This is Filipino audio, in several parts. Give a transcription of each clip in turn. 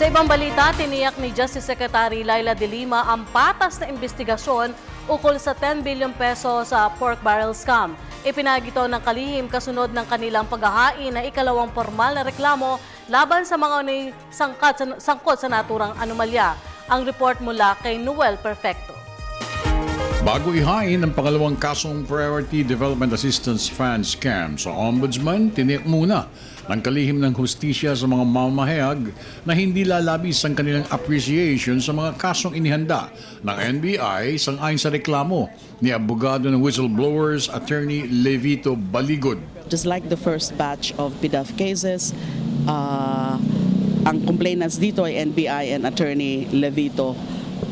Sa ibang balita, tiniyak ni Justice Secretary Laila De Lima ang patas na investigasyon ukol sa 10 billion peso sa pork barrel scam. Ipinagito ng kalihim kasunod ng kanilang paghahain na ikalawang formal na reklamo laban sa mga sangkot sa naturang anomalya. Ang report mula kay Noel Perfecto. Bago ihain ang pangalawang kasong Priority Development Assistance Fund scam sa Ombudsman, tiniyak muna ng kalihim ng hustisya sa mga mamamahayag na hindi lalabis ang kanilang appreciation sa mga kasong inihanda ng NBI sang-ayon sa reklamo ni abogado ng whistleblowers Attorney Levito Baligod. Just like the first batch of PDAF cases, ang complainants dito ay NBI and Attorney Levito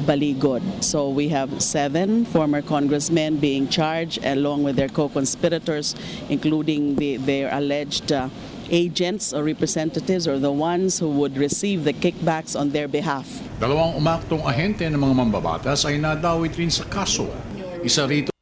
Baligod. So we have 7 former congressmen being charged along with their co-conspirators, including their alleged agents or representatives or the ones who would receive the kickbacks on their behalf. Dalawang umaktong ahente ng mga mambabatas ay nadawit rin sa kaso. Isa rito,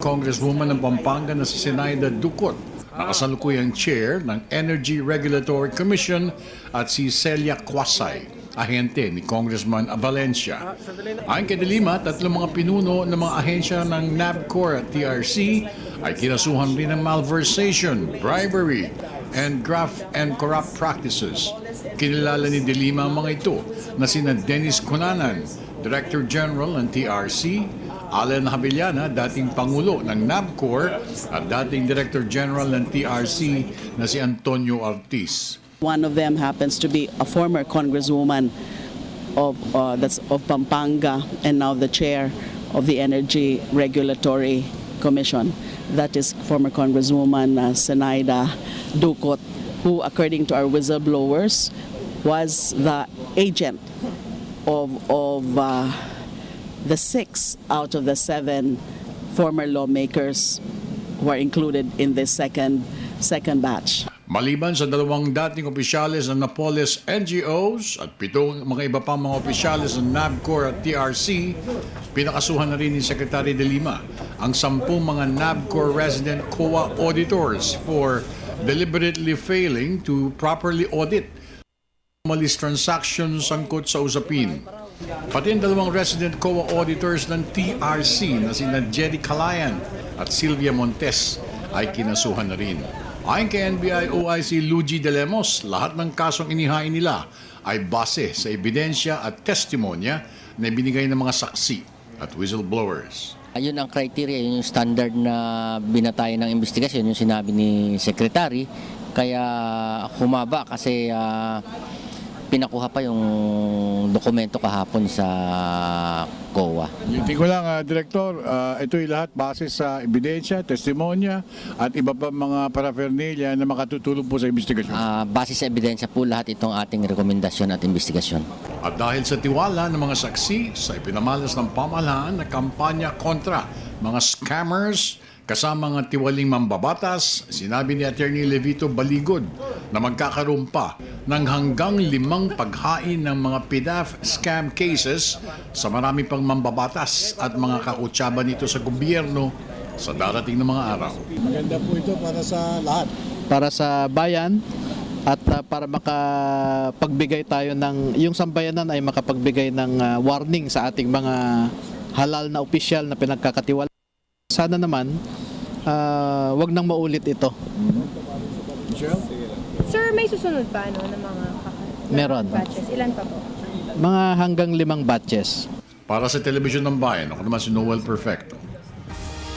Congresswoman ng Pampanga na si Zenaida Ducot, nakasalukuyang chair ng Energy Regulatory Commission, at si Celia Quasay, ahente ni Congressman Valencia. Ayon kay De Lima, tatlong mga pinuno ng mga ahensya ng NABCOR at TRC ay kinasuhan rin ng malversation, bribery, and graft and corrupt practices. Kinilala ni De Lima ang mga ito na sina Dennis Cunanan, Director General ng TRC, Allen Havillana, dating Pangulo ng NABCOR, at dating Director General ng TRC na si Antonio Ortiz. One of them happens to be a former congresswoman of Pampanga and now the chair of the Energy Regulatory Commission. That is former Congresswoman Zenaida Ducot, who, according to our whistleblowers, was the agent of the 6 out of the 7 former lawmakers who are included in this second batch. Maliban sa dalawang dating opisyalis ng Napoles NGOs at 7 mga iba pang mga opisyalis ng NABCOR at TRC, pinakasuhan na rin ni Secretary De Lima ang 10 mga NABCOR resident COA auditors for deliberately failing to properly audit anomalous transactions sangkot sa usapin. Pati ang dalawang resident COA auditors ng TRC na sina Jerry Calayan at Sylvia Montes ay kinasuhan na rin. Ayon kay NBI OIC Luigi De Lemos, lahat ng kasong inihain nila ay base sa ebidensya at testimonya na binigay ng mga saksi at whistleblowers. Ayun ang criteria, yun yung standard na binatayan ng investigasyon, yung sinabi ni Secretary. Kaya humaba kasi pinakuha pa yung dokumento kahapon sa COA. Hindi ko lang, Director, ito'y lahat base sa ebidensya, testimonya at iba pa mga paraphernalia na makatutulong po sa investigasyon. Base sa ebidensya po lahat itong ating rekomendasyon at investigasyon. At dahil sa tiwala ng mga saksi sa ipinamalas ng pamahalaan na kampanya kontra mga scammers, kasama ng tiwaling mambabatas, sinabi ni Attorney Levito Baligod na magkakaroon pa ng hanggang 5 paghain ng mga PDAF scam cases sa marami pang mambabatas at mga kakutsaba nito sa gobyerno sa darating na mga araw. Maganda po ito para sa lahat. Para sa bayan at para makapagbigay tayo ng, yung sambayanan ay makapagbigay ng warning sa ating mga halal na opisyal na pinagkakatiwala. Sana naman, wag nang maulit ito. Sir, may susunod pa ng mga Meron. batches? Ilan pa po? Mga hanggang 5 batches. Para sa Telebisyon ng Bayan, ako naman si Noel Perfecto.